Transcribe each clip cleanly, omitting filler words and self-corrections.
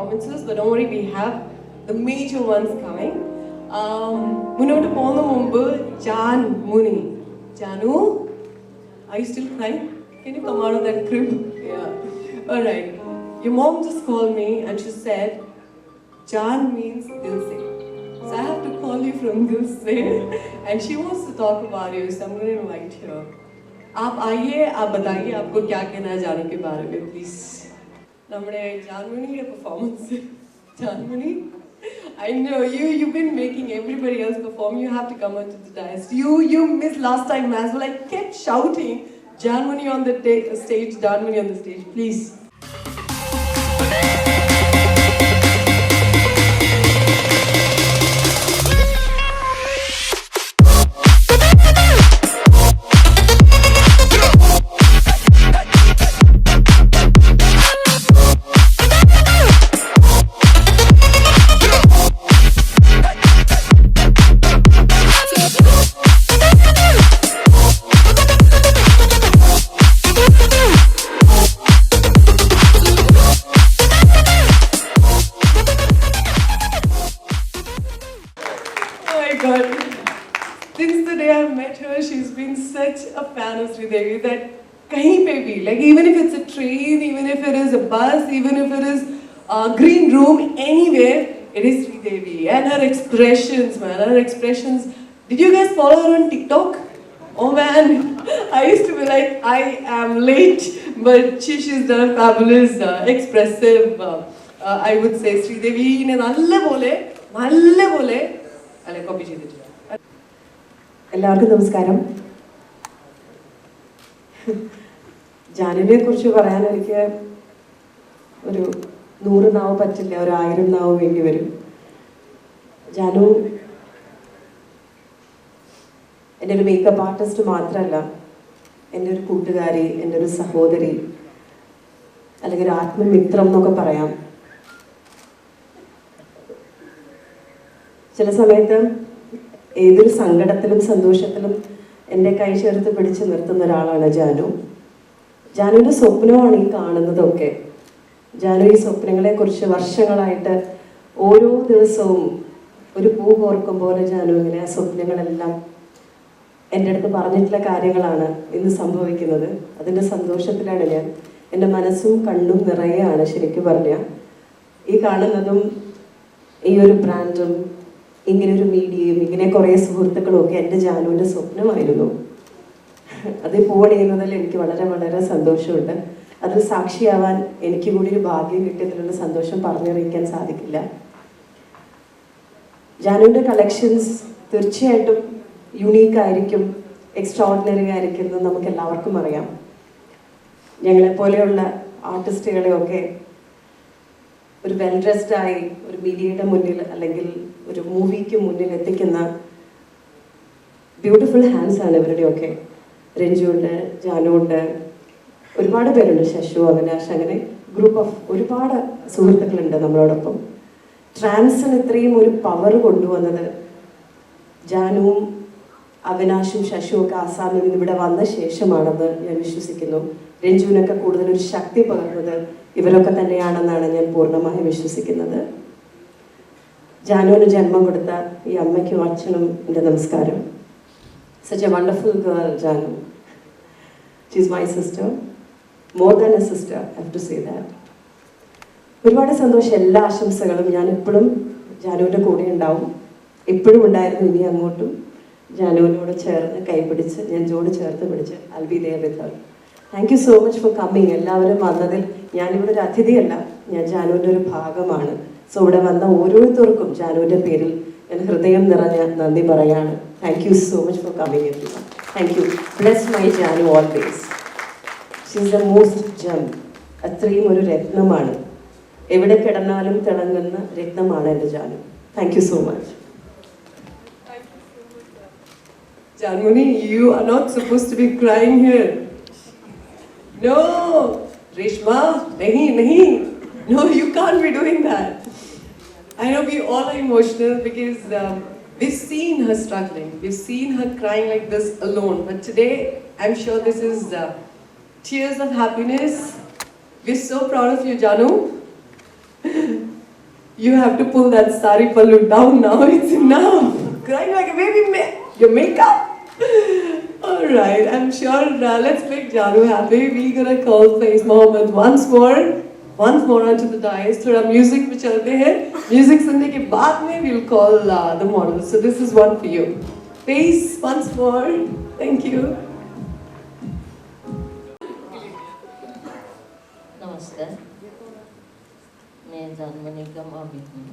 performances, but don't worry, we have the major ones coming. മുന്നോട്ട് പോകുന്ന മുമ്പ് ജാൻ മുനി. Janu, are you still crying? Can you come out of that crib? Yeah. All right. Your mom just called me and she said, Jan means Dil Se. So I have to call you from Dil Se. And she wants to talk about you, so I'm going to invite her. आप आइए, आप बताइए आपको क्या कहना है जानू के बारे में, प्लीज. നമ്മുടെ ജാൻമണിയുടെ performance. Janmoni, I know you've been making everybody else perform. You have to come onto the dais. You missed last time as well. I kept shouting Janmani on the stage, Janmani on the stage, please. Since the day I met her, she's been such a fan of Sridevi that kahin pe bhi, like even if it's a train, even if it is a bus, even if it is a green room, anywhere, it is Sridevi. And her expressions, man, her expressions. Did you guys follow her on TikTok? Oh man, I used to be like, I am late, but she's done a fabulous, expressive, I would say, Sridevi ne nalle bole, alle copy cheyidittu. എല്ലാവർക്കും നമസ്കാരം. ജാനുവിനെ കുറിച്ച് പറയാൻ എനിക്ക് ഒരു 100 നാവ് പറ്റില്ല, ഒരു 1000 നാവ് വേണ്ടി വരും. ജാനു എൻ്റെ ഒരു മേക്കപ്പ് ആർട്ടിസ്റ്റ് മാത്രമല്ല, എൻ്റെ ഒരു കൂട്ടുകാരി, എൻ്റെ ഒരു സഹോദരി, അല്ലെങ്കിൽ ഒരു ആത്മമിത്രം എന്നൊക്കെ പറയാം. ചില സമയത്ത് ഏതൊരു സങ്കടത്തിലും സന്തോഷത്തിലും എൻ്റെ കൈ ചേർത്ത് പിടിച്ച് നിർത്തുന്ന ഒരാളാണ് ജാനു. ജാനുവിൻ്റെ സ്വപ്നമാണ് ഈ കാണുന്നതൊക്കെ. ജാനു ഈ സ്വപ്നങ്ങളെക്കുറിച്ച് വർഷങ്ങളായിട്ട് ഓരോ ദിവസവും ഒരു പൂ കോർക്കും പോലെ ജാനു ഇങ്ങനെ ആ സ്വപ്നങ്ങളെല്ലാം എൻ്റെ അടുത്ത് പറഞ്ഞിട്ടുള്ള കാര്യങ്ങളാണ് ഇന്ന് സംഭവിക്കുന്നത്. അതിൻ്റെ സന്തോഷത്തിലാണ് ഞാൻ. എൻ്റെ മനസ്സും കണ്ണും നിറയെയാണ് ശരിക്കും പറഞ്ഞാൽ. ഈ കാണുന്നതും ഈ ഒരു ബ്രാൻഡും ഇങ്ങനെ ഒരു മീഡിയയും ഇങ്ങനെ കുറേ സുഹൃത്തുക്കളും ഒക്കെ എൻ്റെ ജാനുവിൻ്റെ സ്വപ്നമായിരുന്നു. അത് പൂവണിയുന്നതിൽ എനിക്ക് വളരെ വളരെ സന്തോഷമുണ്ട്. അതിൽ സാക്ഷിയാവാൻ എനിക്ക് കൂടി ഒരു ഭാഗ്യം കിട്ടിയതിലുള്ള സന്തോഷം പറഞ്ഞറിയിക്കാൻ സാധിക്കില്ല. ജാനുവിൻ്റെ കളക്ഷൻസ് തീർച്ചയായിട്ടും യുണീക്കായിരിക്കും, എക്സ്ട്രാordinary ആയിരിക്കും എന്ന് നമുക്ക് എല്ലാവർക്കും അറിയാം. ഞങ്ങളെപ്പോലെയുള്ള ആർട്ടിസ്റ്റുകളെയൊക്കെ ഒരു വെൽ ഡ്രസ്ഡായി ഒരു മീഡിയയുടെ മുന്നിൽ അല്ലെങ്കിൽ ഒരു മൂവിക്ക് മുന്നിൽ എത്തിക്കുന്ന ബ്യൂട്ടിഫുൾ ഹാൻഡ്സ് ആണ് ഇവരുടെയൊക്കെ. രഞ്ജുണ്ട്, ജാനുണ്ട്, ഒരുപാട് പേരുണ്ട്, ശശു, അവിനാഷ്, അങ്ങനെ ഗ്രൂപ്പ് ഓഫ് ഒരുപാട് സുഹൃത്തുക്കളുണ്ട് നമ്മളോടൊപ്പം. ട്രാൻസിന് ഇത്രയും ഒരു പവർ കൊണ്ടുവന്നത് ജാനുവും അവിനാഷും ശശുവും ഒക്കെ ആസാമിൽ നിന്ന് ഇവിടെ വന്ന ശേഷമാണെന്ന് ഞാൻ വിശ്വസിക്കുന്നു. രഞ്ജുവിനൊക്കെ കൂടുതൽ ഒരു ശക്തി പകർന്നത് ഇവരൊക്കെ തന്നെയാണെന്നാണ് ഞാൻ പൂർണ്ണമായും വിശ്വസിക്കുന്നത്. ജാനുവിന് ജന്മം കൊടുത്ത ഈ അമ്മയ്ക്കും അച്ഛനും എൻ്റെ നമസ്കാരം. Such a wonderful girl, Janu. She's my sister. More than a sister, I have to say that. ഒരുപാട് സന്തോഷം. എല്ലാ ആശംസകളും. ഞാൻ എപ്പോഴും ജാനുവിൻ്റെ കൂടെ ഉണ്ടാവും, എപ്പോഴും ഉണ്ടായിരുന്നു, ഇനി അങ്ങോട്ടും ജാനുവിനോട് ചേർന്ന് കൈപിടിച്ച്, നെഞ്ചോട് ചേർത്ത് പിടിച്ച് I'll be there with her. Thank you so much for coming. എല്ലാവരും വന്നതിൽ ഞാനിവിടെ ഒരു അതിഥിയല്ല, ഞാൻ ജാനുവിൻ്റെ ഒരു ഭാഗമാണ്. സോ ഇവിടെ വന്ന ഓരോരുത്തർക്കും ജാനുവിൻ്റെ പേരിൽ ഞാൻ ഹൃദയം നിറഞ്ഞ നന്ദി പറയാണ്. Thank you so much for coming everyone. Thank you. Bless my Janu always. She is the most gem. അത്രയും ഒരു രത്നമാണ്. എവിടെ കിടന്നാലും തിളങ്ങുന്ന രത്നമാണ് എൻ്റെ Janu. Thank you so much. Janmani, you are not supposed to be crying here. No, Reshma, nahi. No, you can't be doing that. I know we all are emotional because we've seen her struggling. We've seen her crying like this alone. But today, I'm sure this is tears of happiness. We're so proud of you, Janu. You have to pull that sari pallu down now. It's enough. Crying like a baby. Your makeup. Alright, I'm sure. Let's make Janu happy. We're gonna call Faiz Mohammed once more onto the dais. थोड़ा music पे चलते हैं. Music सुनने के बाद में we'll call the model. So this is one for you. Faiz, once more. Thank you. नमस्कार, मैं जानमनी का मम्मी हूँ।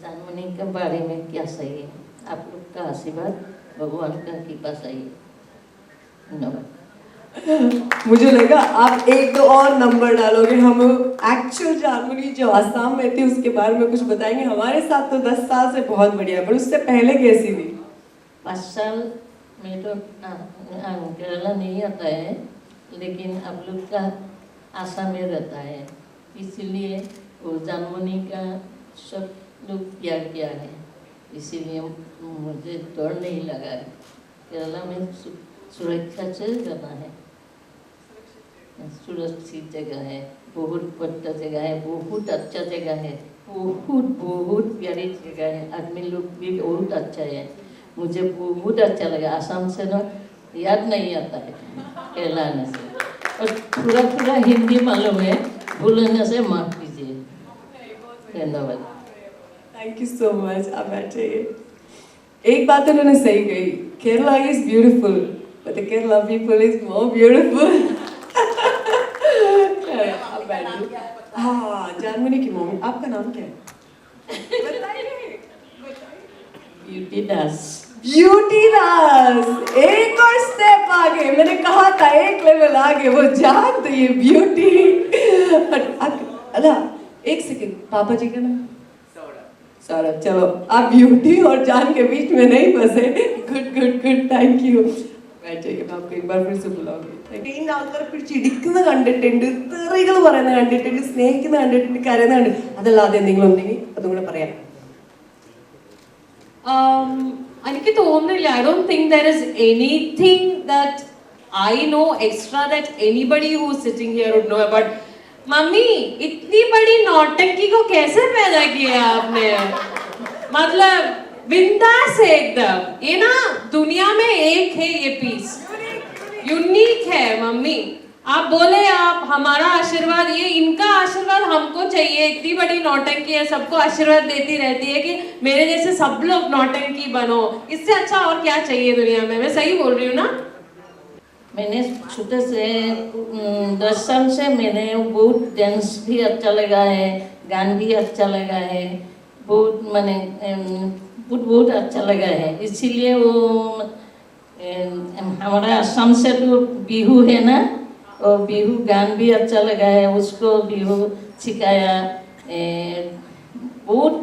जानमनी के बारे में क्या सही है, आप लोग का आशीर्वाद, भगवान का कृपा सही है। धन्यवाद। मुझे लगा आप एक दो और नंबर डालोगे। हम एक्चुअल जानमनी जो आसाम में थी उसके बारे में कुछ बताएंगे। हमारे साथ तो 10 साल से बहुत बढ़िया, पर उससे पहले कैसी थी? 5 साल में तो केरला नहीं आता है, लेकिन आप लोग का आशा में रहता है, इसीलिए वो जानमनी का सब लोग प्यार किया है, इसीलिए मुझे डर नहीं लगा है। केरला में सुरक्षा से जाना है, सुरक्षित जगह है, बहुत बढ़िया जगह है, बहुत अच्छा जगह है, बहुत प्यारी जगह है, आदमी लोग भी बहुत अच्छा है, मुझे बहुत अच्छा लगा। आसाम से ना याद नहीं आता है केरला आने से, और पूरा हिंदी मालूम है, भूलने से माफ कीजिए। धन्यवाद। Thank you so much. आप बैठिए। एक बात उन्होंने सही कही, Kerala is beautiful but the Kerala people is more beautiful. आप बैठिए। हाँ, जानमनी की मम्मी, आपका नाम क्या है? बताइए। ब्यूटी दास। ब्यूटी दास, एक और स्टेप आगे। मैंने कहा था एक लेवल आगे, वो जान तो ये ब्यूटी। अल्लाह, एक सेकंड, पापा जी का नाम? सौरभ। चलो, आप ब्यूटी और जान के बीच में नहीं फंसे। Good, thank you. बैठिए, मैं आपको एक बार फिर से बुलाऊंगी। इन ആൾക്കാർ പിടിച്ചിടിക്കുന്ന കണ്ടിട്ടുണ്ട്, തെറികൾ പറയുന്നത് കണ്ടിട്ടുണ്ട്, സ്നേഹിക്കുന്ന കണ്ടിട്ടുണ്ട്, കരയുന്ന കണ്ടിട്ടുണ്ട്. അതല്ലാതെ എന്തെങ്കിലും ഉണ്ടെങ്കിൽ അതും കൂടെ പറയാം. എനിക്ക് തോന്നുന്നില്ല. I don't think there is anything that I know extra that anybody who is sitting here would know about. Mummy, इतनी बड़ी नौटंकी को कैसे पैदा किया आपने? मतलब बिंदास है एकदम। ये ना दुनिया में एक है ये पीस, यूनिक है मम्मी। आप बोले आप हमारा आशीर्वाद, ये इनका आशीर्वाद हमको चाहिए। इतनी बड़ी नौटंकी है, सबको आशीर्वाद देती रहती है कि मेरे जैसे सब लोग नौटंकी बनो। इससे अच्छा और क्या चाहिए दुनिया में? मैं सही बोल रही हूँ ना? मैंने छोटे से 10 साल से मैंने बहुत डांस भी अच्छा लगा है, गान भी अच्छा लगा है, बहुत मैंने बहुत अच्छा लगा है, इसीलिए वो हमारा असम से तो बिहू है ना, और बिहू गान भी अच्छा लगा है, उसको बिहू सिखाया, बहुत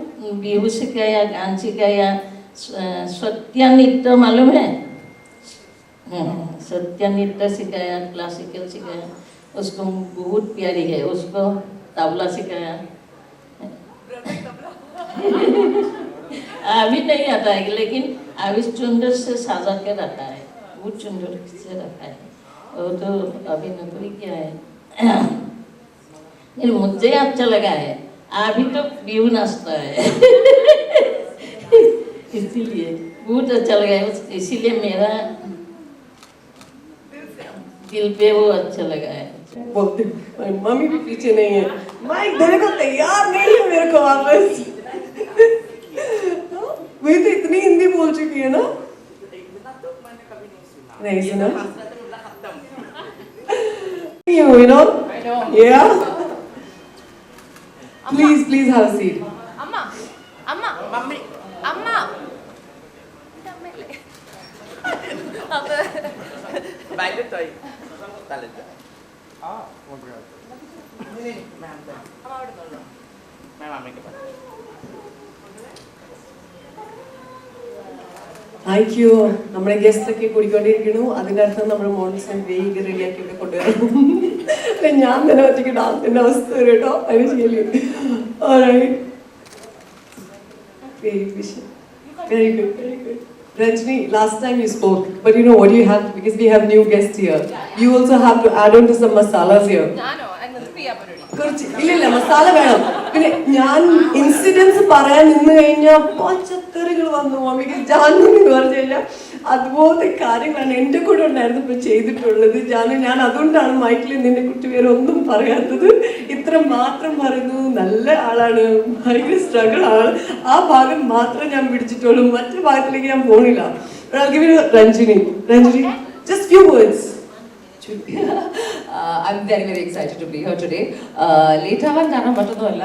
बिहू सिखाया, गान सिखाया। सत्या नृत्य मालूम है? सत्या नृत्य सिखाया, क्लासिकल सिखाया, उसको बहुत प्यारी है, उसको तबला सिखाया। अभी नहीं आता है, लेकिन अभी सुंदर से सजा के रखा है, बहुत सुंदर से रखा है, वो तो अभी नौकरी किया है। मुझे अच्छा लगा है, अभी तो बिहू नाचता है। इसीलिए बहुत अच्छा लगा है, इसीलिए मेरा दिल पे वो अच्छा लगा है। बोलते मम्मी भी पीछे नहीं है, माइक देने को तैयार नहीं है मेरे को वापस। वही तो इतनी हिंदी बोल चुकी है ना? नहीं सुना? You know? I know. Yeah? Please have a seat. Amma. বাইরে তাই তাহলে যা ম্যাম আমাকে Thank you. നമ്മുടെ ഗസ്റ്റ് ഒക്കെ കൂടിക്കൊണ്ടിരിക്കുന്നു. അതിന്റെ അർത്ഥം നമ്മുടെ മോഡൽസിനെ വേഗം റെഡിയാക്കി ഇവിടെ കൊണ്ടുവരണം. ഞാൻ തന്നെ ഒറ്റയ്ക്ക് ഡാൻസിന്റെ അവസ്ഥ വരും കേട്ടോ. അത് ശരിയല്ലേ? Alright. Very good. Rajni, last time you spoke, but you know what you have, because we have new guests here. You also have to add on to some masalas here. Nano, and the three up already. കുറച്ച് ഇല്ലില്ല മസാല വേണം. പിന്നെ ഞാൻ incidents പറയാൻ നിന്ന് കഴിഞ്ഞാൽ പച്ചക്കറികൾ വന്നു മമ്മിക്ക് ജാനു എന്ന് പറഞ്ഞു കഴിഞ്ഞാൽ അതുപോലത്തെ കാര്യങ്ങളാണ് എൻ്റെ കൂടെ ഉണ്ടായിരുന്നു ഇപ്പൊ ചെയ്തിട്ടുള്ളത്. ഞാൻ അതുകൊണ്ടാണ് മൈക്കിൽ നിന്നെ കുട്ടി വേറെ ഒന്നും പറയാത്തത്. ഇത്ര മാത്രം പറയുന്നു, നല്ല ആളാണ്, ഭയങ്കര സ്ട്രഗിൾ ആണ്. ആ ഭാഗം മാത്രം ഞാൻ പിടിച്ചിട്ടുള്ളൂ, മറ്റു ഭാഗത്തിലേക്ക് ഞാൻ പോണില്ല. Ranjini, just few words. I'm very very excited to be here today. Late ആവാൻ കാരണം മറ്റൊന്നുമല്ല,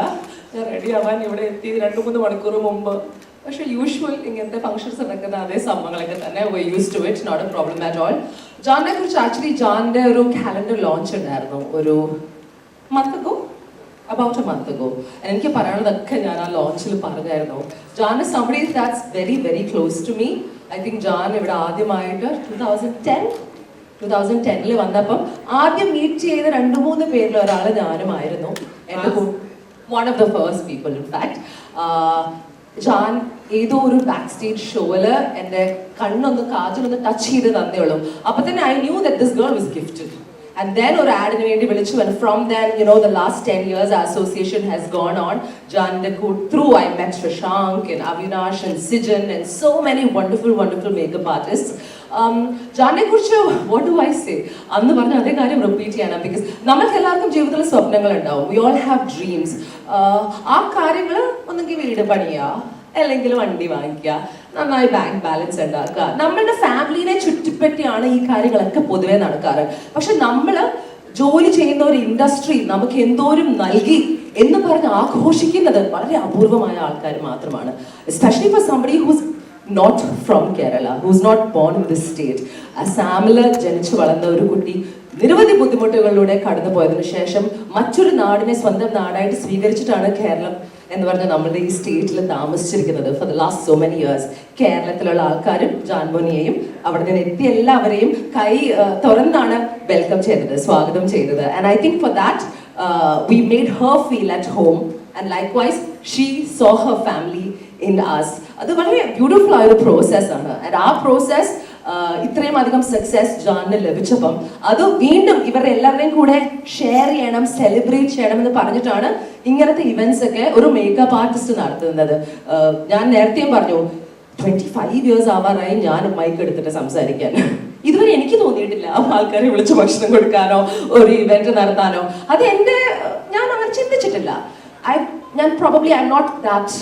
ഞാൻ റെഡി ആവാൻ ഇവിടെ എത്തി 2-3 മണിക്കൂർ മുമ്പ്. പക്ഷേ യൂഷ്വൽ ഇങ്ങനത്തെ ഫംഗ്ഷൻസ് നടക്കുന്ന അതേ സംഭവങ്ങളൊക്കെ തന്നെ we use to it, not a problem at all. ജാനിനെ കുറിച്ച് ആക്ച്വലി ജാനിൻ്റെ ഒരു കാലണ്ടർ ലോഞ്ച് ഉണ്ടായിരുന്നു ഒരു about a month ago. എനിക്ക് പറയാനുള്ളതൊക്കെ ഞാൻ ആ ലോഞ്ചിൽ പറഞ്ഞായിരുന്നു. Jan is somebody that's very very close to me. I think Jan ഇവിടെ ആദ്യമായിട്ട് 2010 വന്നപ്പം ആദ്യം മീറ്റ് ചെയ്ത 2-3 പേരിൽ ഒരാൾ ഞാനുമായിരുന്നു. എൻ്റെ one of the first people in fact. Jan ഏതോ ഒരു ബാക്ക് സ്റ്റേജ് ഷോയില് എൻ്റെ കണ്ണൊന്ന് കാജലൊന്ന് ടച്ച് ചെയ്ത് തന്നേ ഉള്ളൂ. അപ്പൊ തന്നെ I knew that this girl was gifted. And then ഒരു ആഡിന് വേണ്ടി വിളിച്ചു. And from then, you know, the last 10 years our association has gone on. Through I met Shashank and Avinash and Sijan and so many wonderful makeup artists. ജാനിനെ കുറിച്ച് what do I say? അന്ന് പറഞ്ഞ അതേ കാര്യം repeat ചെയ്യണം. Because നമുക്ക് എല്ലാവർക്കും ജീവിതത്തിൽ സ്വപ്നങ്ങൾ ഉണ്ടാവും. We all have dreams. ആ കാര്യങ്ങൾ ഒന്നെങ്കിൽ വീട് പണിയുക, അല്ലെങ്കിൽ വണ്ടി വാങ്ങിക്കുക, നന്നായി ബാങ്ക് ബാലൻസ് ഉണ്ടാക്കുക. നമ്മളുടെ ഫാമിലിനെ ചുറ്റിപ്പറ്റിയാണ് ഈ കാര്യങ്ങളൊക്കെ പൊതുവെ നടക്കാറ്. പക്ഷെ നമ്മൾ ജോലി ചെയ്യുന്ന ഒരു ഇൻഡസ്ട്രി നമുക്ക് എന്തോരം നൽകി എന്ന് പറഞ്ഞ് ആഘോഷിക്കുന്നത് വളരെ അപൂർവമായ ആൾക്കാർ മാത്രമാണ്. Especially for somebody who's not from Kerala, who's not born in this state. അസാമില് ജനിച്ചു വളർന്ന ഒരു കുട്ടി നിരവധി ബുദ്ധിമുട്ടുകളിലൂടെ കടന്നു പോയതിനു ശേഷം മറ്റൊരു നാടിനെ സ്വന്തം നാടായിട്ട് സ്വീകരിച്ചിട്ടാണ് കേരളം എന്ന് പറഞ്ഞാൽ നമ്മുടെ ഈ സ്റ്റേറ്റിൽ താമസിച്ചിരിക്കുന്നത് for the last so many years. കേരളത്തിലുള്ള ആൾക്കാരും ജാൻമോനിയെയും അവിടെ നിന്ന് എത്തിയ എല്ലാവരെയും കൈ തുറന്നാണ് വെൽക്കം ചെയ്തത്, സ്വാഗതം ചെയ്തത്. And I think for that we made her feel at home and likewise she so her family in us. അത് വളരെ ബ്യൂട്ടിഫുൾ ആയൊരു പ്രോസസ്സാണ്. ആൻഡ് ആ പ്രോസസ് ഇത്രയും അധികം സക്സസ് ജാനിന് ലഭിച്ചപ്പം അത് വീണ്ടും ഇവരുടെ എല്ലാവരുടെയും കൂടെ ഷെയർ ചെയ്യണം, സെലിബ്രേറ്റ് ചെയ്യണം എന്ന് പറഞ്ഞിട്ടാണ് ഇങ്ങനത്തെ ഇവന്റ്സ് ഒക്കെ ഒരു മേക്കപ്പ് ആർട്ടിസ്റ്റ് നടത്തുന്നത്. ഞാൻ നേരത്തെയും പറഞ്ഞു 25 years ആവാറായി ഞാൻ മൈക്ക് എടുത്തിട്ട് സംസാരിക്കാൻ. ഇതുവരെ എനിക്ക് തോന്നിയിട്ടില്ല ആൾക്കാരെ വിളിച്ച് ഭക്ഷണം കൊടുക്കാനോ ഒരു ഇവന്റ് നടത്താനോ. അത് ഞാൻ അങ്ങനെ ചിന്തിച്ചിട്ടില്ല. ഞാൻ probably I'm not that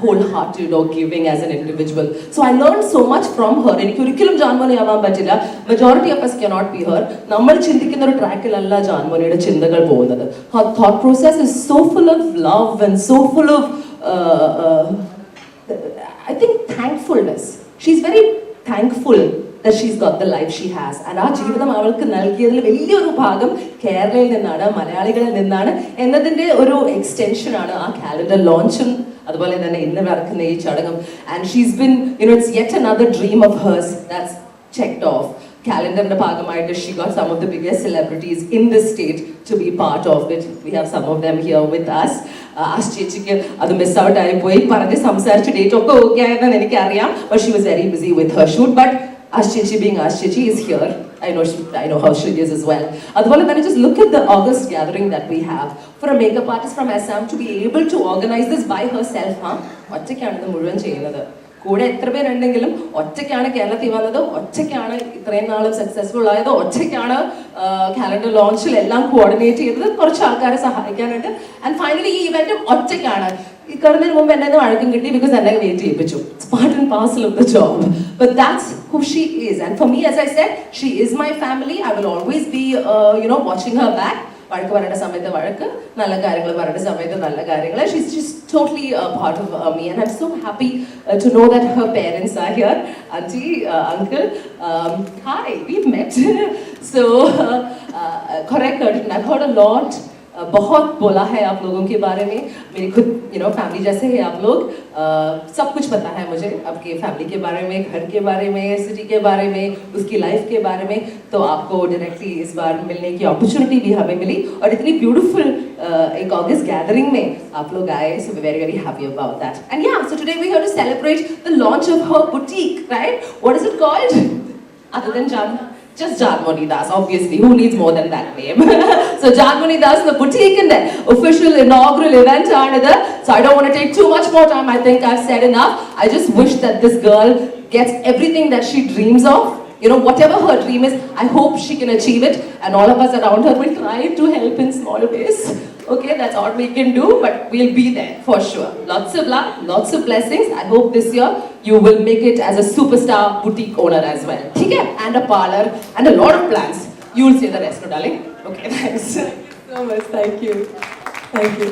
wholehearted or giving as an individual. So I learned so much from her. എനിക്ക് ഒരിക്കലും ജാൻമോനി ആവാൻ പറ്റില്ല. Majority of us cannot be her. നമ്മൾ ചിന്തിക്കുന്ന ഒരു ട്രാക്കിലല്ല ജാൻമോനിയുടെ ചിന്തകൾ പോകുന്നത്. Her thought process is so full of love and so full of I think thankfulness. She's very thankful that she's got the life she has. And ആ ജീവിതം അവൾക്ക് നൽകിയതിൽ വലിയൊരു ഭാഗം കേരളയിൽ നിന്നാണ്, മലയാളികളിൽ നിന്നാണ് എന്നതിൻ്റെ ഒരു എക്സ്റ്റൻഷൻ ആണ് ആ കാലണ്ടർ ലോഞ്ചും അതുപോലെ തന്നെ ഇന്ന് നടക്കുന്ന ഈ ചടങ്ങും. And she's been it's yet another dream of hers that's checked off. കാലണ്ടറിന്റെ ഭാഗമായിട്ട് she got some of the biggest celebrities in this state to be part of it. We have some of them here with us. Ash ചേച്ചിക്ക് അത് miss out ആയി പോയി. പറഞ്ഞ് സംസാരിച്ച് date ഒക്കെ okay ആയെന്ന് എനിക്കറിയാം. But she was very busy with Har shoot. But Ash Chechi being Ash Chechi is here. I know how she is as well. അതുപോലെ തന്നെ just look at the August gathering that we have. For a makeup artist from Assam to be able to organize this by herself, ഒറ്റയ്ക്കാണ് ഇത് മുഴുവൻ ചെയ്യുന്നത്. കൂടെ എത്ര പേരുണ്ടെങ്കിലും ഒറ്റയ്ക്കാണ് കേരളത്തിൽ വന്നത്, ഒറ്റയ്ക്കാണ് ഇത്രയും നാളും സക്സസ്ഫുൾ ആയത്, ഒറ്റയ്ക്കാണ് കാലണ്ടർ ലോഞ്ചിൽ എല്ലാം കോർഡിനേറ്റ് ചെയ്തത്, കുറച്ച് ആൾക്കാരെ സഹായിക്കാനായിട്ട്. ആൻഡ് ഫൈനലി ഈ ഇവന്റും ഒറ്റയ്ക്കാണ്. ഈ കയറുന്നതിന് മുമ്പ് എന്നെ വഴക്കും കിട്ടി ബിക്കോസ് എന്നെ wait ചെയ്യിപ്പിച്ചു. It's part and parcel of the job. But that's who she is. And for me, as I said, she is my family. I will always be, watching her back. വഴക്ക് പറയേണ്ട സമയത്ത് വഴക്ക്, നല്ല കാര്യങ്ങൾ പറയേണ്ട സമയത്ത് നല്ല കാര്യങ്ങൾ. She's totally a part of me. And I'm so happy to know that her parents are here. Auntie, uncle, hi, we've met. So, correct, I've heard a lot. बहुत बोला है आप लोगों के बारे में. मेरी खुद फैमिली जैसे है आप लोग. सब कुछ पता है मुझे आपके फैमिली के बारे में, घर के बारे में, सिटी के बारे में, उसकी लाइफ के बारे में. तो आपको डायरेक्टली इस बार मिलने की अपॉर्चुनिटी भी हमें मिली और इतनी ब्यूटीफुल एक ऑगस्ट गैदरिंग में आप लोग आए. So we're very very happy about that. And yeah, so today we're here to celebrate the launch of her boutique, right? What is it called? Other than just Janmoni Das, obviously. Who needs more than that name? So Janmuni Das, the boutique in the official inaugural event ആണിത്. So I don't want to take too much more time. I think I've said enough. I just wish that this girl gets everything that she dreams of. You know, whatever her dream is, I hope she can achieve it. And all of us around her will try to help in small ways. Okay, that's all we can do, but we'll be there for sure. Lots of love, lots of blessings. I hope this year you will make it as a superstar boutique owner as well. Okay? And a parlor and a lot of plans. You'll say the rest, no, darling? Okay, thanks. So much. Thank you. Thank you.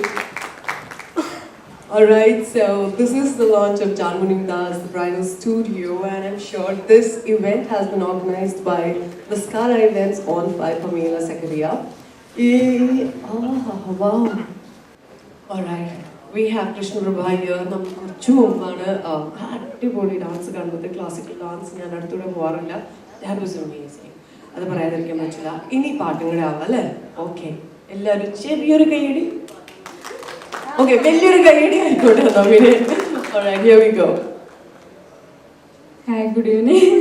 Alright, so this is the launch of Janmuni Das, the bridal studio, and I'm sure this event has been organized by the Scala Events owned by Pamela Sakaria. Oh, wow. Alright, we have Krishna Prabha here. നമുക്ക് കുറച്ച് മുമ്പാണ് അടിപൊളി dance കണ്ടത്, classical dance. ഞാൻ അടുത്തൂടെ പോകാറില്ല. That was amazing. അത് പറയാതിരിക്കാൻ പറ്റില്ല. ഇനി പാട്ടും കൂടെ ആവാം അല്ലേ? ഓക്കെ, എല്ലാവരും ചെറിയൊരു കൈയടി. ഓക്കെ, വലിയൊരു കൈയടി ആയിക്കോട്ടെ നമ്മുടെ. Alright, here we go. Hi, good evening.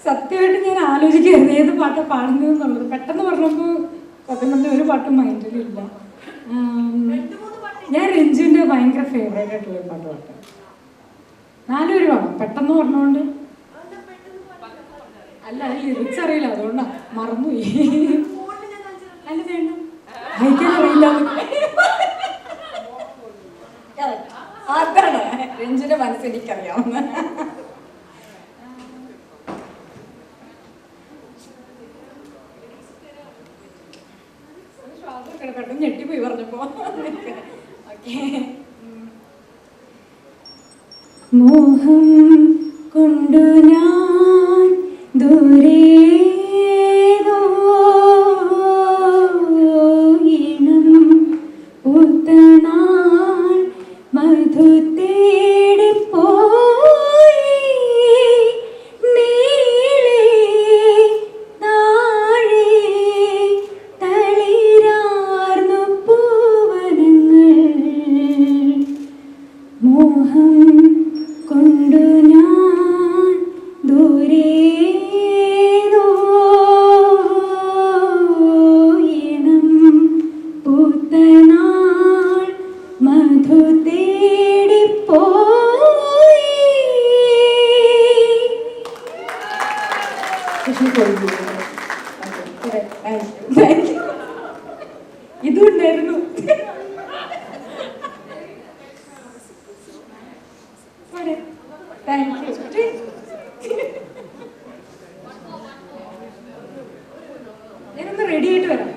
സത്യമായിട്ട് ഞാൻ ആലോചിക്കുകയായിരുന്നു ഏത് പാട്ടാണ് പാടുന്നത് എന്നുള്ളത്. പെട്ടെന്ന് പറഞ്ഞപ്പോൾ സത്യം പറഞ്ഞ ഒരു പാട്ടും മൈൻഡിലില്ല. ഞാൻ രഞ്ജുവിൻ്റെ ഭയങ്കര ഫേവറേറ്റ് ആയിട്ടുള്ള പാട്ട് പാട്ടാണ്. നാലുപേര് പാടാം, പെട്ടെന്ന് പറഞ്ഞുകൊണ്ട്. അല്ല, ലിറിക്സ് അറിയില്ല, അതുകൊണ്ടാണ് മറന്നുപോയി. അല്ല വേണ്ട, വായിക്കാൻ അറിയില്ല. അതാണ് രഞ്ജുവിൻ്റെ മനസ്സെനിക്കറിയാവുന്ന. പെട്ടെന്ന് ഞെട്ടിപ്പോയി പറഞ്ഞപ്പോ. മോഹം കൊണ്ടു ഞാൻ ദൂരേതോ ഈണം പൂത്തനാൾ മധു തേടിപ്പോയി നീളേ താഴെ തളിരാർന്നു പൂവനങ്ങൾ. മോഹം കൊണ്ടു ഞാൻ ദൂരേതോ ഈണം പൂത്തനാൾ മധു തേടിപ്പോയി. ഇതുണ്ടായിരുന്നു. Thank you. ഞാനൊന്ന് റെഡി ആയിട്ട് വരാം.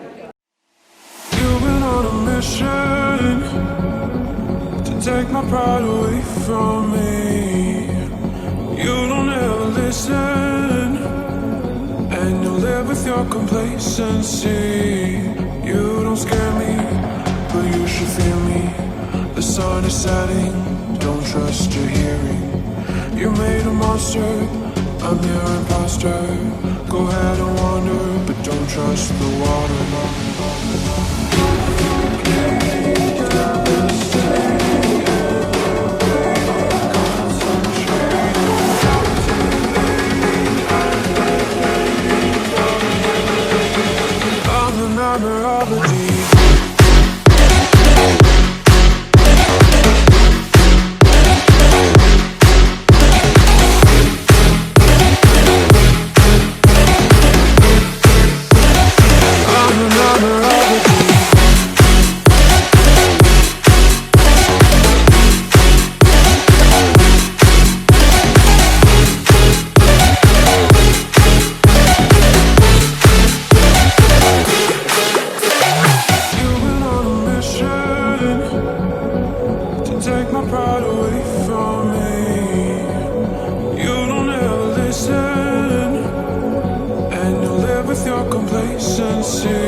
You've been on a mission to take my pride away from me. You don't ever listen, and you live with your complacency. You don't scare me, but you should fear me. The sun is setting, don't trust your hearing. You made a monster, I'm your imposter. Go ahead and wander, but don't trust the water. I'm the nightmare of the deep. I'm the nightmare of the deep. You've been on a mission to take my pride away from me. You don't ever listen, and you live with your complacency.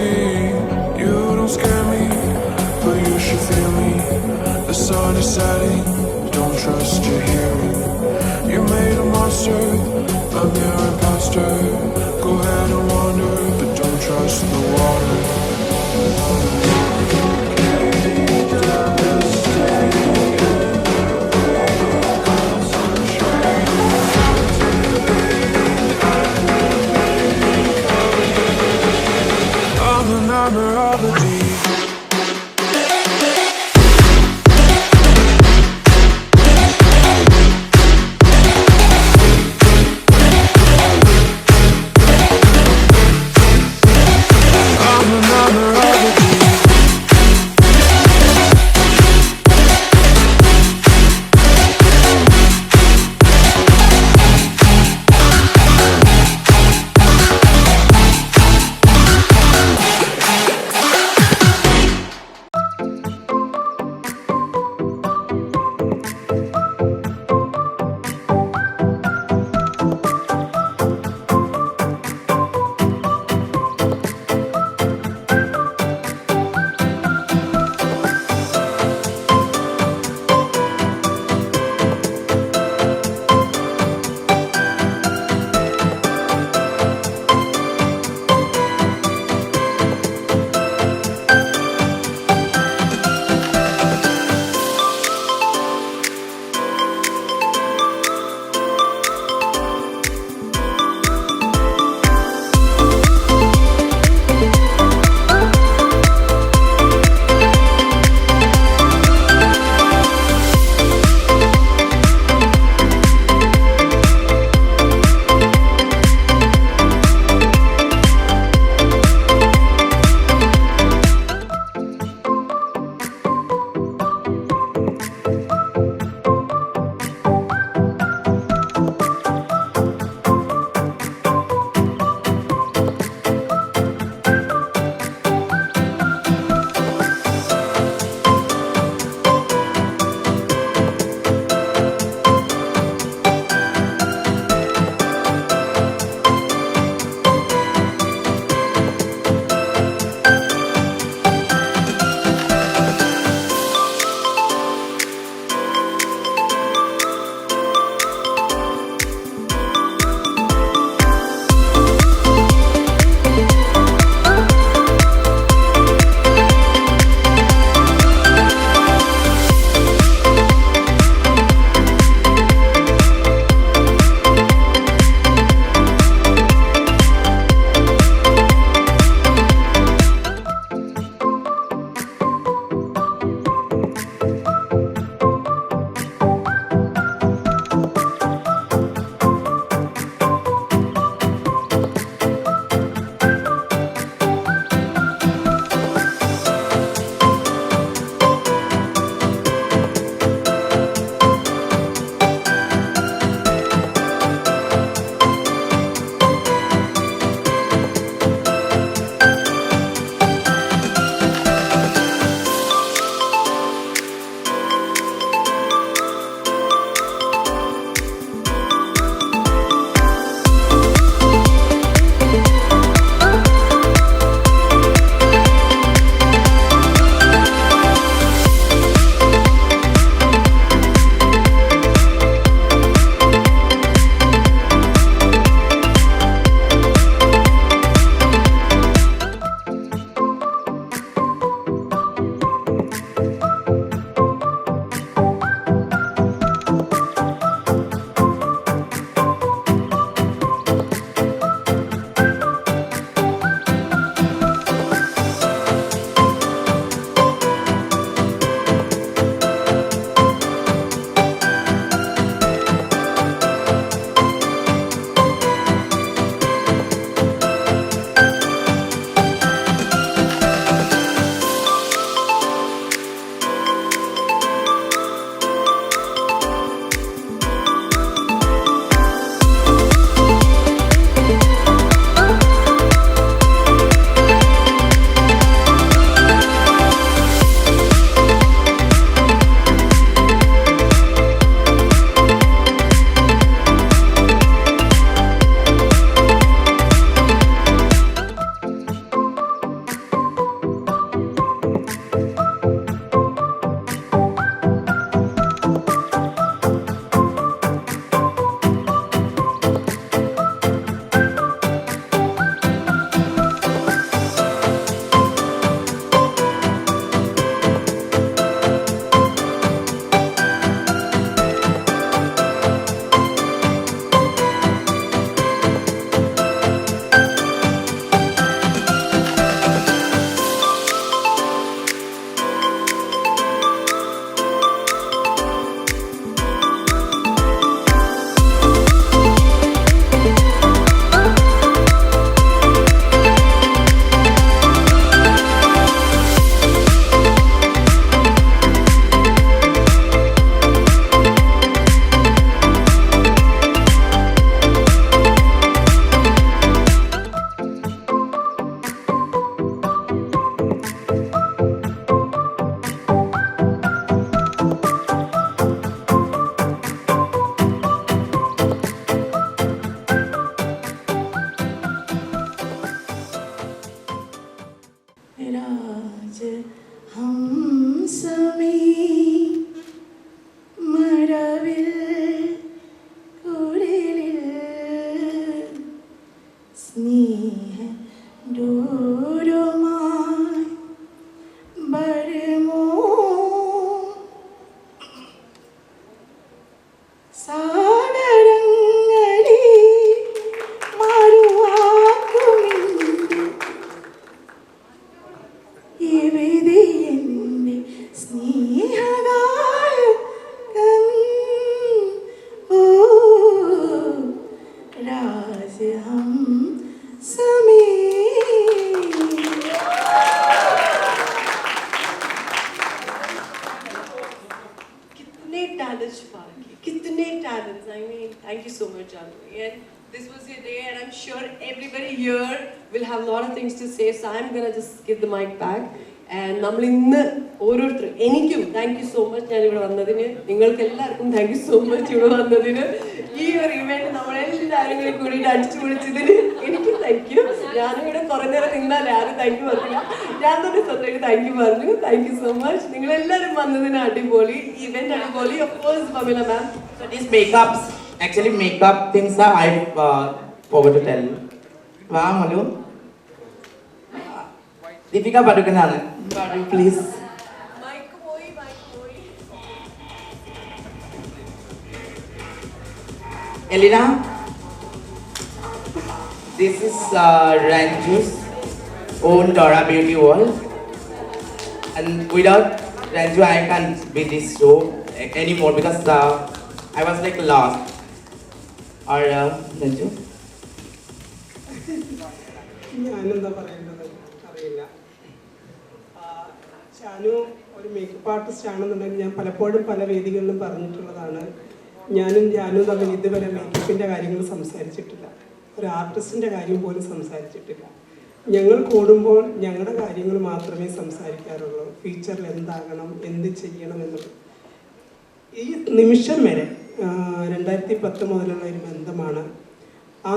You don't scare me, but you should fear me. The sun is setting, don't trust your hearing. You made a monster, I'm your imposter. Go ahead and wander, but don't trust the water. I'm the another of the deep. राज हंसमे मरविल कुरिलिल स्नेह डोरुമായി വരുമോ സാഗരങ്ങളിൽ മറുവാക്കുമില്ല ഇവിടെ എൻ്റെ സ്നേഹഗായകൻ ഓ രാജഹംസമേ. कितने talents छुपा रखे, कितने talents. I mean, thank you so much, Janu. And this was your day, and I'm sure everybody here will have a lot of things to say. So I'm gonna just give the mic back. And നമ്മൾ ഇന്ന് ഓരോരുത്തരും എനിക്കും thank you so much ഞാൻ ഇവിടെ വന്നതിന്, നിങ്ങൾക്ക് എല്ലാവർക്കും thank you so much ഇവിടെ വന്നതിന്. ഈ ഒരു ഇവന്റ് നമ്മളെല്ലാവരും കൂടി അടിച്ചു പൊളിച്ചതിന് എനിക്കും താങ്ക് യു. ഞാനിവിടെ കുറേ നേരം നിന്നാൽ ആരും താങ്ക് യു പറഞ്ഞില്ല, ഞാൻ തന്നെ സ്വന്തമായിട്ട് താങ്ക് യു പറഞ്ഞു. Thank you so much. നിങ്ങളെല്ലാവരും വന്നതിന് അടിപൊളി, ഇവന്റ് അടിപൊളി. Of course Pamila ma'am. So these makeups, actually makeup things are I forgot to tell. Wow, Malu. Deepika Padukone, please. Mike പോയി, മൈക്ക് പോയി. Elena, this is Ranju's own Dora Beauty World, and without Ranju I can't be this show anymore because I was like lost. Or Ranju? ഞാനെന്താ പറയേണ്ടത് അറിയില്ല. ഷാനു ഒരു makeup artist ആണെന്നുണ്ടെങ്കിൽ ഞാൻ പലപ്പോഴും പല വേദികളിലും പറഞ്ഞിട്ടുള്ളതാണ്, ഞാനും ജാനും തമ്മിൽ ഇതുവരെ മേക്കപ്പിൻ്റെ കാര്യങ്ങൾ സംസാരിച്ചിട്ടില്ല, ഒരു ആർട്ടിസ്റ്റിൻ്റെ കാര്യം പോലും സംസാരിച്ചിട്ടില്ല. ഞങ്ങൾ കൂടുമ്പോൾ ഞങ്ങളുടെ കാര്യങ്ങൾ മാത്രമേ സംസാരിക്കാറുള്ളൂ, ഫ്യൂച്ചറിൽ എന്താകണം, എന്ത് ചെയ്യണം എന്നുള്ളത്. ഈ നിമിഷം വരെ 2010 മുതലുള്ള ഒരു ബന്ധമാണ്. ആ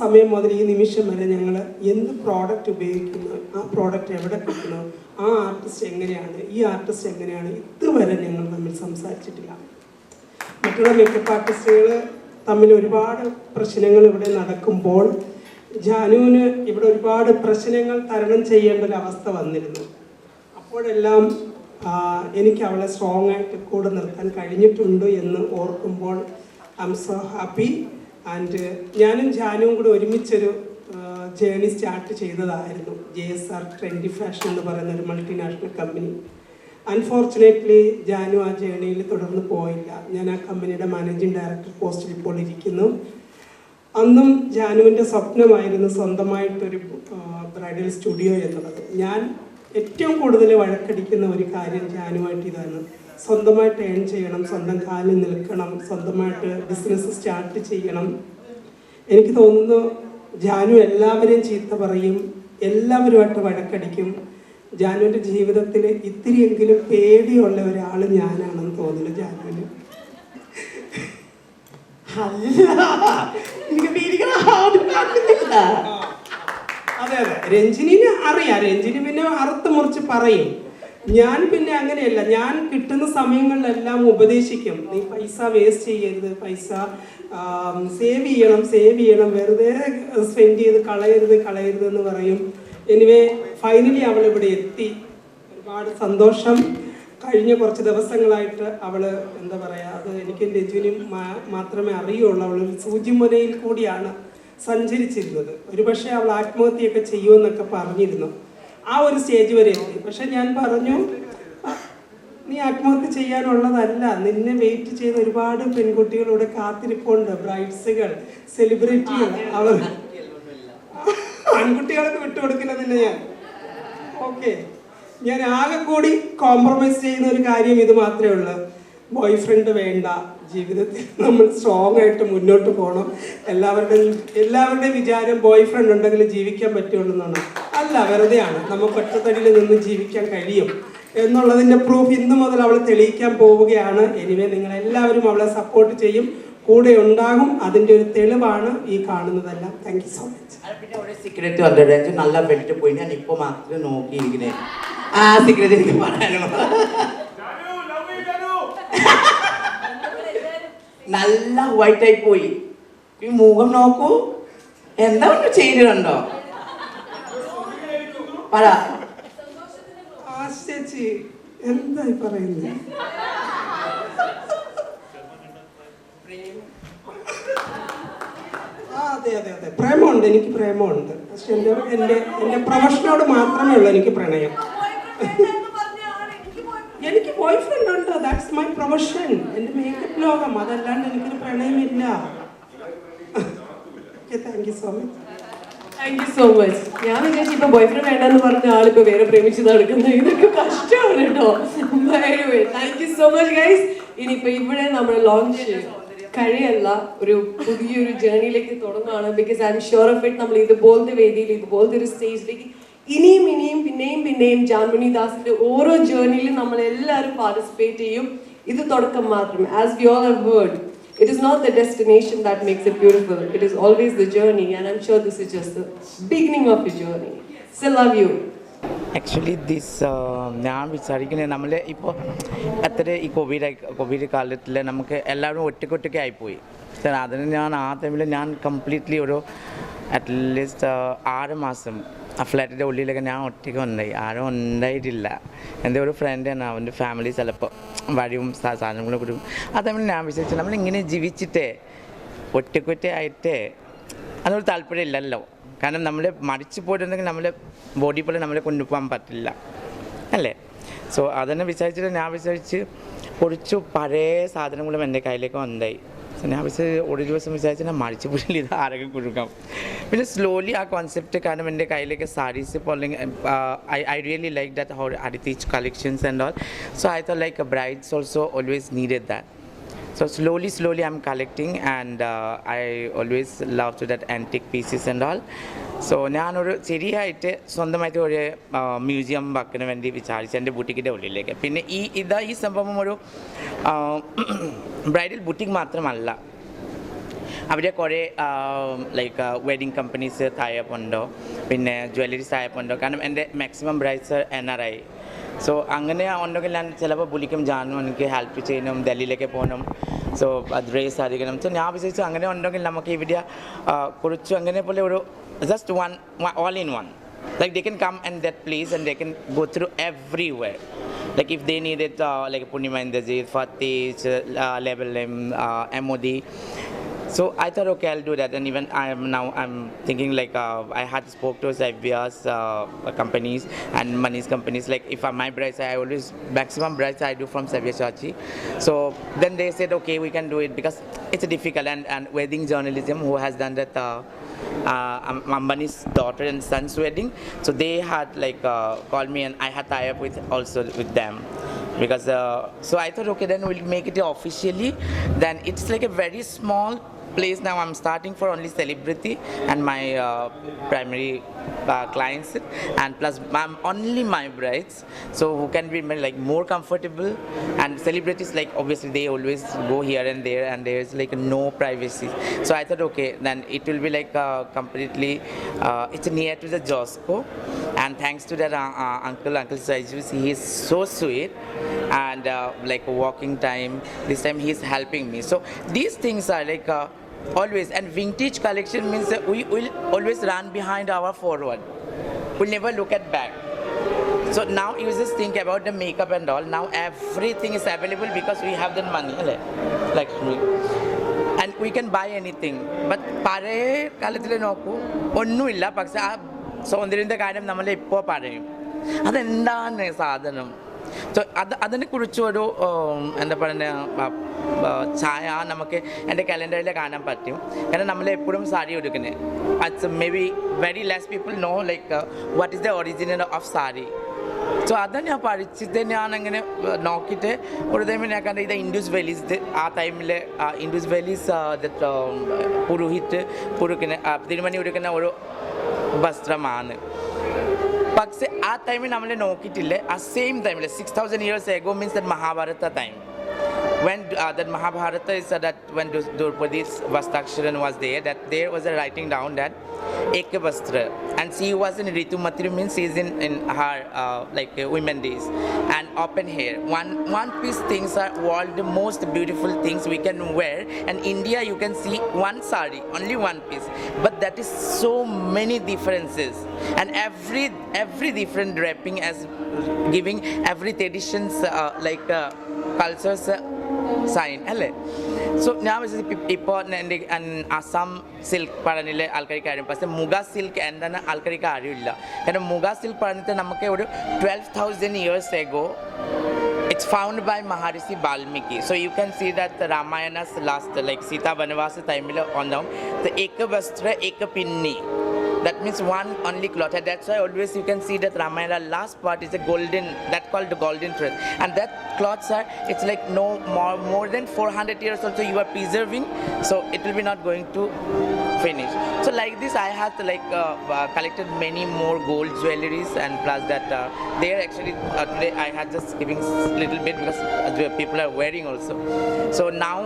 സമയം മുതൽ ഈ നിമിഷം വരെ ഞങ്ങൾ എന്ത് പ്രോഡക്റ്റ് ഉപയോഗിക്കുന്നു, ആ പ്രോഡക്റ്റ് എവിടെ കിട്ടുന്നു, ആ ആർട്ടിസ്റ്റ് എങ്ങനെയാണ്, ഈ ആർട്ടിസ്റ്റ് എങ്ങനെയാണ്, ഇതുവരെ ഞങ്ങൾ തമ്മിൽ സംസാരിച്ചിട്ടില്ല. മറ്റുള്ള മേക്കപ്പ് ആർട്ടിസ്റ്റുകൾ തമ്മിൽ ഒരുപാട് പ്രശ്നങ്ങൾ ഇവിടെ നടക്കുമ്പോൾ ജാനുവിന് ഇവിടെ ഒരുപാട് പ്രശ്നങ്ങൾ തരണം ചെയ്യേണ്ട ഒരു അവസ്ഥ വന്നിരുന്നു. അപ്പോഴെല്ലാം എനിക്ക് അവളെ സ്ട്രോങ് ആയിട്ട് കൂടെ നിർത്താൻ കഴിഞ്ഞിട്ടുണ്ട് എന്ന് ഓർക്കുമ്പോൾ I M so happy. And ഞാനും ജാനുവും കൂടി ഒരുമിച്ചൊരു ജേണി സ്റ്റാർട്ട് ചെയ്തതായിരുന്നു, JSR ട്രെൻഡി ഫാഷൻ എന്ന് പറയുന്ന ഒരു മൾട്ടിനാഷണൽ കമ്പനി. അൺഫോർച്ചുനേറ്റ്ലി ജാനു ആ ജേണിയിൽ തുടർന്ന് പോയില്ല. ഞാൻ ആ കമ്പനിയുടെ മാനേജിങ് ഡയറക്ടർ പോസ്റ്റിൽ ഇപ്പോൾ ഇരിക്കുന്നു. അന്നും ജാനുവിൻ്റെ സ്വപ്നമായിരുന്നു സ്വന്തമായിട്ടൊരു ബ്രൈഡൽ സ്റ്റുഡിയോ എന്നുള്ളത്. ഞാൻ ഏറ്റവും കൂടുതൽ വഴക്കടിക്കുന്ന ഒരു കാര്യം ജാനുവായിട്ട് ഇതാണ്, സ്വന്തമായിട്ട് ഏൺ ചെയ്യണം, സ്വന്തം കാലിൽ നിൽക്കണം, സ്വന്തമായിട്ട് ബിസിനസ് സ്റ്റാർട്ട് ചെയ്യണം. എനിക്ക് തോന്നുന്നു ജാനു എല്ലാവരെയും ചീത്ത പറയും, എല്ലാവരുമായിട്ട് വഴക്കടിക്കും. ജാനുവിൻ്റെ ജീവിതത്തിൽ ഇത്തിരിയെങ്കിലും പേടിയുള്ള ഒരാൾ ഞാനാണെന്ന് തോന്നുന്നു ജാനുവിന്. അതെ അതെ, രഞ്ജിനിനെ അറിയാം. രഞ്ജിനി പിന്നെ അറുത്ത് മുറിച്ച് പറയും. ഞാൻ പിന്നെ അങ്ങനെയല്ല, ഞാൻ കിട്ടുന്ന സമയങ്ങളിലെല്ലാം ഉപദേശിക്കും, നീ പൈസ വേസ്റ്റ് ചെയ്യരുത്, പൈസ സേവ് ചെയ്യണം, വെറുതെ സ്പെൻഡ് ചെയ്ത് കളയരുത് എന്ന് പറയും. എനിവേ ഫൈനലി അവൾ ഇവിടെ എത്തി, ഒരുപാട് സന്തോഷം. കഴിഞ്ഞ കുറച്ച് ദിവസങ്ങളായിട്ട് അവൾ എന്താ പറയുക, അത് എനിക്ക് രജുവിനും മാത്രമേ അറിയുള്ളൂ, അവൾ ഒരു സൂചിമുനയിൽ കൂടിയാണ് സഞ്ചരിച്ചിരുന്നത്. ഒരുപക്ഷെ അവൾ ആത്മഹത്യയൊക്കെ ചെയ്യുമെന്നൊക്കെ പറഞ്ഞിരുന്നു. ആ ഒരു സ്റ്റേജ് വരെ എത്തി. പക്ഷെ ഞാൻ പറഞ്ഞു, നീ ആത്മഹത്യ ചെയ്യാനുള്ളതല്ല, നിന്നെ വെയിറ്റ് ചെയ്ത് ഒരുപാട് പെൺകുട്ടികളിവിടെ കാത്തിരിപ്പുണ്ട്, ബ്രൈഡ്സുകൾ, സെലിബ്രിറ്റികൾ. അവർ ആൺകുട്ടികളൊക്കെ വിട്ടുകൊടുക്കില്ല നിന്നെ ഞാൻ. ഓക്കെ, ഞാൻ ആകെ കൂടി കോംപ്രമൈസ് ചെയ്യുന്ന ഒരു കാര്യം ഇത് മാത്രമേ ഉള്ളൂ, ബോയ് ഫ്രണ്ട് വേണ്ട, ജീവിതത്തിൽ നമ്മൾ സ്ട്രോങ് ആയിട്ട് മുന്നോട്ട് പോകണം. എല്ലാവരുടെയും വിചാരം ബോയ് ഫ്രണ്ട് ഉണ്ടെങ്കിൽ ജീവിക്കാൻ പറ്റുള്ളൂ എന്നാണ്. അല്ല, വെറുതെയാണ്. നമുക്ക് ഒറ്റത്തടിയിൽ നിന്ന് ജീവിക്കാൻ കഴിയും എന്നുള്ളതിൻ്റെ പ്രൂഫ് ഇന്ന് മുതൽ അവൾ തെളിയിക്കാൻ പോവുകയാണ്. എനിവേ നിങ്ങളെല്ലാവരും അവളെ സപ്പോർട്ട് ചെയ്യും. കൂടെ ഉണ്ടാകും. അതിൻ്റെ ഒരു തെളിവാണ് ഈ കാണുന്നതെല്ലാം. Thank you so much. പിന്നെ ഒരു സീക്രറ്റ് ഉണ്ട്, രഞ്ജു നല്ല വെളിട്ട് പോയി. ഞാൻ ഇപ്പോൾ മാത്രം നോക്കിയിരിക്കുന്നത്. ആ സീക്രറ്റ് എനിക്ക് പറയാനോ. നല്ല വൈറ്റ് ആയി പോയി. ഈ മുഖം നോക്കൂ, എന്താ ഒന്ന് ചെയ്തിട്ടുണ്ടോ? പറ. ചേച്ചി എന്തായി പറയുന്നത്? അതെ അതെ അതെ, പ്രേമമുണ്ട്, എനിക്ക് പ്രേമമുണ്ട്. പക്ഷെ എൻ്റെ പ്രൊഫഷനോട് മാത്രമേ ഉള്ളൂ എനിക്ക് പ്രണയം. എനിക്ക് ബോയ് ഫ്രണ്ട് ഉണ്ട്, ദാറ്റ്സ് മൈ പ്രൊഫഷൻ, എൻ്റെ മേക്കപ്പ് ലോകം. അതല്ലാണ്ട് എനിക്കൊരു പ്രണയമില്ല. Thank you so much. Thank you so much. ഞാൻ വിചാരിച്ചു ഇപ്പൊ ബോയ് ഫ്രണ്ട് വേണ്ടെന്ന് പറഞ്ഞ ആളിപ്പോ വേറെ പ്രേമിച്ച് നടക്കുന്നത്. ഇതൊക്കെ കഷ്ടമാണ് കേട്ടോ. Thank you so much guys. ഇനിയിപ്പോ ഇവിടെ നമ്മൾ ലോഞ്ച് കഴിയല്ല, ഒരു പുതിയൊരു ജേർണിയിലേക്ക് തുടങ്ങുകയാണ്. Because I am sure of it, നമ്മൾ ഇതുപോലത്തെ വേദിയിൽ ഇതുപോലത്തെ ഒരു സ്റ്റേജിലേക്ക് ഇനിയും പിന്നെയും ജാൻമണി ദാസിന്റെ ഓരോ ജേർണിയിലും നമ്മൾ എല്ലാവരും പാർട്ടിസിപ്പേറ്റ് ചെയ്യും. ഇത് തുടക്കം മാത്രം. As we all have heard, it is not the destination that makes it beautiful, it is always the journey, and I'm sure this is just the beginning of your journey. Still love you. Actually ഞാൻ വിചാരിക്കുന്നത് നമ്മൾ ഇപ്പോൾ എത്ര ഈ Covid കാലത്തിൽ നമുക്ക് എല്ലാവരും ഒറ്റയ്ക്ക് ആയിപ്പോയി. അതിന് ഞാൻ ആ ടൈമിൽ ഞാൻ കംപ്ലീറ്റ്ലി ഒരു അറ്റ്ലീസ്റ്റ് 6 മാസം ആ ഫ്ലാറ്റിൻ്റെ ഉള്ളിലൊക്കെ ഞാൻ ഒറ്റയ്ക്ക് ഉണ്ടായി. ആരും ഉണ്ടായിട്ടില്ല. എൻ്റെ ഒരു ഫ്രണ്ടാണ്, അവൻ്റെ ഫാമിലി ചിലപ്പോൾ വഴിയും സാധനങ്ങളും കൊടുക്കും. ആ ടൈമിൽ ഞാൻ വിചാരിച്ചു നമ്മളിങ്ങനെ ജീവിച്ചിട്ടേ ഒറ്റയ്ക്കായിട്ട് അതൊരു താല്പര്യമില്ലല്ലോ. കാരണം നമ്മൾ മരിച്ചു പോയിട്ടുണ്ടെങ്കിൽ നമ്മളെ ബോഡി പോലെ നമ്മളെ കൊണ്ടുപോകാൻ പറ്റില്ല അല്ലേ. സോ അതിനെ വിചാരിച്ചിട്ട് ഞാൻ വിചാരിച്ച് കുറച്ച് പഴയ സാധനങ്ങളും എൻ്റെ കയ്യിലേക്ക് ഉണ്ടായി. സോ ഞാൻ ഒരു ദിവസം വിചാരിച്ചു ഞാൻ മരിച്ചു പോയില്ല, ഇത് ആരൊക്കെ കൊടുക്കാം. പിന്നെ സ്ലോലി ആ കോൺസെപ്റ്റ്, കാരണം എൻ്റെ കയ്യിലേക്ക് സാരീസ് ഇപ്പോൾ I really like that how Aditi collections and all. So I thought like brides also always needed that. So slowly I'm collecting, and I always love to that antique pieces and all. So ഞാനൊരു ശരിയായിട്ട് സ്വന്തമായിട്ട് ഒരു museum വെക്കാൻ വേണ്ടി വിചാരിച്ചു എൻ്റെ ബുട്ടിക്കിൻ്റെ ഉള്ളിലേക്ക്. പിന്നെ ഈ സംഭവം ഒരു ബ്രൈഡൽ ബുട്ടിക് മാത്രമല്ല, അവിടെ കുറേ ലൈക്ക് വെഡിങ് കമ്പനീസ് താഴെപ്പുണ്ടോ, പിന്നെ ജ്വല്ലറീസ് താഴെപ്പുണ്ടോ. കാരണം എൻ്റെ മാക്സിമം ബ്രൈഡ്സ് NRI. സോ അങ്ങനെ ഉണ്ടെങ്കിൽ ഞാൻ ചിലപ്പോൾ വിളിക്കും, ജാനു എനിക്ക് ഹെൽപ്പ് ചെയ്യണം, ഡൽഹിയിലേക്ക് പോകണം, സോ അത് ഡ്രേസ് അറിയിക്കണം. സോ ഞാൻ വിചാരിച്ചു അങ്ങനെ ഉണ്ടെങ്കിൽ നമുക്ക് ഇവിടെ കുറച്ച് അങ്ങനെ പോലെ ഒരു just all in one. Like they can come and that place and they can go through everywhere. Like if they need it, like Purnima Indajit, Fatih, Level M, MOD. So I thought, okay, I'll do that. And even I'm thinking like I had spoke to Xavier's companies and Mani's companies. Like if my brides, I always maximum brides I do from Xavier Chachi. So then they said, okay, we can do it because it's difficult. And wedding journalism, who has done that Ambani's daughter and son's wedding. So they had like called me, and I had tie up with them. Because so I thought, okay, then we'll make it officially. Then it's like a very small place now. I'm starting for only celebrity and my primary clients, and plus I'm only my brides, so who can be like more comfortable. And celebrities, like obviously they always go here and there, and there's like no privacy. So I thought, okay, then it will be like completely it's near to the Josco. And thanks to that uncle Saijus, he is so sweet, and like walking time, this time he's helping me. So these things are like always. And vintage collection means that we will always run behind our forward, we'll never look at back. So now you just think about the makeup and all. Now everything is available because we have the money, like me, and we can buy anything. But പഴയ കാലത്തിൽ നോക്കൂ, ഒന്നുമില്ല. പക്ഷെ ആ സൗന്ദര്യത്തിൻ്റെ കാര്യം നമ്മൾ ഇപ്പോൾ പറയും, അതെന്താണ് സാധനം. സോ അതിനെക്കുറിച്ചൊരു എന്താ പറയുക ഛായ നമുക്ക് എൻ്റെ കലണ്ടറിൽ കാണാൻ പറ്റും. കാരണം നമ്മളെപ്പോഴും സാരി എടുക്കുന്നത്. It's may be very less people know like what is the original of sari. So അത് ഞാൻ പഠിച്ചിട്ട് ഞാനങ്ങനെ നോക്കിയിട്ട് ഒരു ടൈമിൽ ഞാൻ കണ്ട ഇത് ഇൻഡസ് വാലീസ്. ആ ടൈമിൽ ഇൻഡസ് വാലീസ് പുരുഹിന് തിരുമണി ഉടുക്കുന്ന ഒരു വസ്ത്രമാണ്. പക്ഷെ ആ ടൈമിൽ നമ്മൾ നോക്കിയിട്ടില്ലേ, ആ സെയിം ടൈമിൽ 6000 years ago means that Mahabharata time. when that Mahabharata is that when Draupadi's Vastaksharan was there was a writing down that Ekavastra, and she was in Ritumati, means she is in her women days, and open hair. One piece things are world the most beautiful things we can wear. And India you can see one sari, only one piece, but that is so many differences, and every different draping as giving every traditions cultures sign അല്ലേ. So ഞാൻ വെച്ചത് ഇപ്പോൾ എൻ്റെ Assam silk പറഞ്ഞില്ലേ ആൾക്കാർക്ക് അറിയും, പക്ഷേ muga silk എന്താണ് ആൾക്കാർക്ക് അറിയില്ല. കാരണം മുഗ സിൽക്ക് പറഞ്ഞിട്ട് നമുക്ക് ഒരു 12,000 years ago it's found by Maharishi Valmiki. So you can see that the Ramayana's last Sita Vanavasa time on down the Ekavastra Ekapinni. That means one only cloth, and that's why always you can see that Ramayana last part is a golden, that called the golden thread, and that cloths are, it's like no more than 400 years also you are preserving, so it will be not going to finish. So like this I have collected many more gold jewelries, and plus that there actually today I had just giving little bit because people are wearing also. So now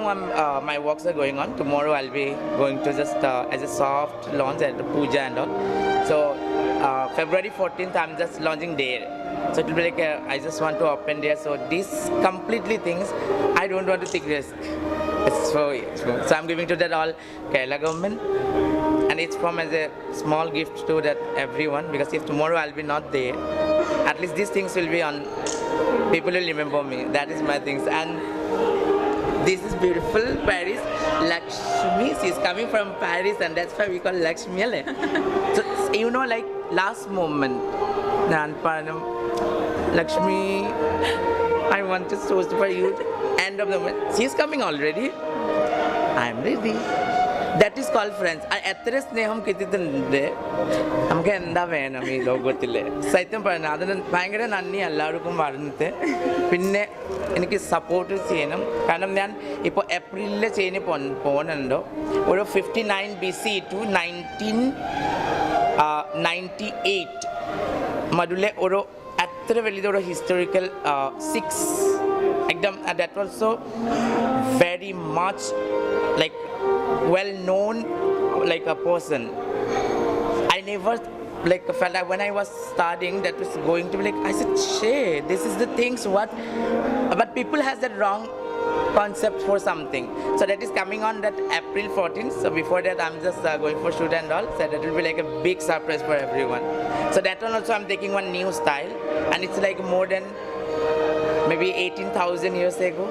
my works are going on. Tomorrow I'll be going to just as a soft launch at the puja and all. So February 14th I'm just launching there. So it will be like I just want to open there. So these completely things I don't want to take risk. So I'm giving to that all Kerala government, and it's from as a small gift to that everyone, because if tomorrow I'll be not there, at least these things will be on, people will remember me. That is my things. And this is beautiful Paris Lakshmi. She's coming from Paris, and that's why we call Lakshmi. So you know, like last moment, Lakshmi, I want to toast for you. End of the moment, she's coming already. I'm ready. That is called friends. എത്ര സ്നേഹം കിട്ടിയിട്ടുണ്ട് നമുക്ക് എന്താ വേണം ഈ ലോകത്തിൽ. സത്യം പറഞ്ഞാൽ അതിന് ഭയങ്കര നന്ദി എല്ലാവർക്കും പറഞ്ഞിട്ട്. പിന്നെ എനിക്ക് സപ്പോർട്ട് ചെയ്യണം, കാരണം ഞാൻ ഇപ്പോൾ ഏപ്രിലിൽ ചെയ്യുന്ന പോകുന്നുണ്ടോ ഒരു 59 BC to 1998 മധുലെ ഒരു അത്ര വലിയൊരു historical 6 ekdam that also very much well known a person. I never felt like when I was studying that was going to be I said, shit, this is the things what, but people has that wrong concept for something. So that is coming on that April 14th. So before that I'm just going for shoot and all, so that will be like a big surprise for everyone. So that one also I'm taking one new style, and it's more than maybe 18,000 years ago.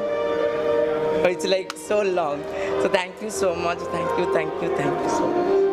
It's so long. So thank you so much. Thank you so much.